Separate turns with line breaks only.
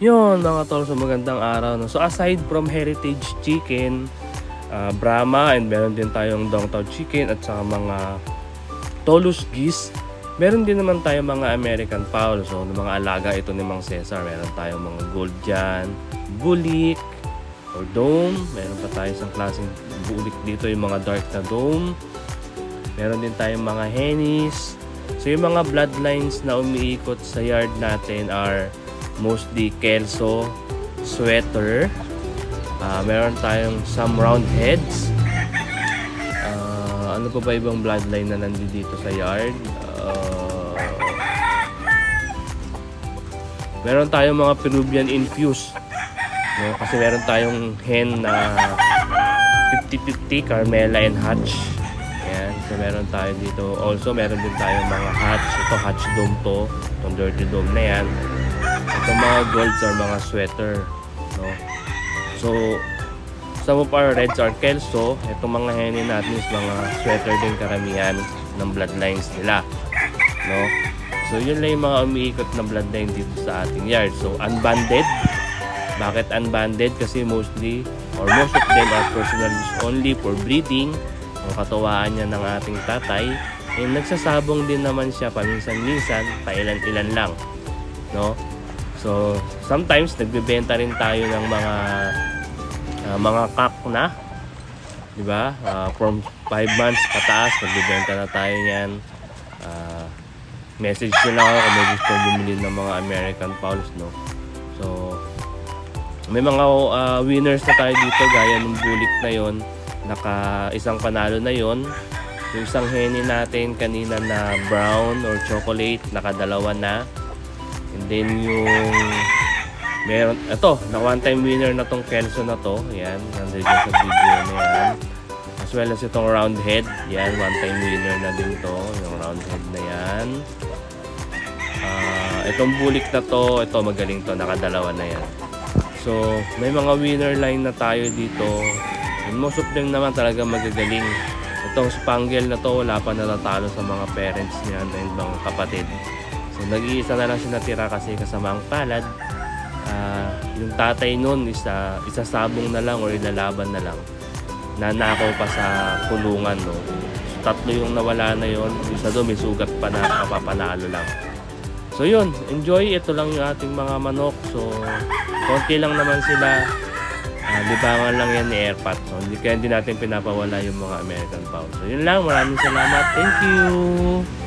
Yun mga tol, so magandang araw, no? So aside from heritage chicken, Brahma, and meron din tayong Dongtao chicken at saka mga Tolus geese, meron din naman tayong mga American fowl. So mga alaga ito ni Mang Cesar. Meron tayong mga gold dyan, bulik or dome. Meron pa tayo isang klaseng bulik dito, yung mga dark na dome. Meron din tayong mga hennies. So yung mga bloodlines na umiikot sa yard natin are mostly Kelso, Sweater, meron tayong some round heads. Ano pa ba ibang bloodline na nandito sa yard? Meron tayong mga Peruvian infused, no? Kasi meron tayong hen na 50-50 Carmela and Hatch. Ayan, so meron tayo dito. Also meron din tayong mga Hatch. Ito Hatch dome to, itong dirty dome na yan. Itong mga golds are mga sweater, no? So some of our reds are Kelso. Itong mga henny natin is mga sweater din karamihan ng bloodlines nila, no? So yun lang yung mga umiikot na bloodline dito sa ating yard. So unbanded. Bakit unbanded? Kasi mostly or most of them are personal use only for breeding. Ang katuwaan niya ng ating tatay, and nagsasabong din naman siya paminsan-minsan, pailan-ilan lang, no? So sometimes nagbebenta rin tayo ng mga cock na, di ba? From 5 months pataas, nagbebenta na tayo niyan. Message nyo lang ako kung may gusto bumili ng mga American fowls, no? So may mga winners na tayo dito, gaya ng bulik na yon, isang panalo na yon. Yung isang henny natin kanina na brown or chocolate, nakadalawa na. And then yung meron, ito, na one time winner na tong Kelso na to. Yan, nandun sa video na yan. As well as itong round head. Yan, one time winner na din to. Yung round head na yan. Itong bulik na to, ito magaling to, nakadalawa na yan. So may mga winner line na tayo dito. And most of them naman talaga magagaling. Itong Spangle na to, wala pa natatalo sa mga parents niya and mga kapatid. So nag-iisa na lang siya natira kasi kasama ang palad. Yung tatay nun isasabong na lang or ilalaban na lang. Nanakaw pa sa kulungan, no? So, 3 yung nawala na yon. Isa doon may sugat pa na kapapanalo lang. So yun, enjoy. Ito lang yung ating mga manok. So konti lang naman sila. Libangan lang yan ni Airpat. So hindi natin pinapawala yung mga American fowl. So yun lang, maraming salamat. Thank you!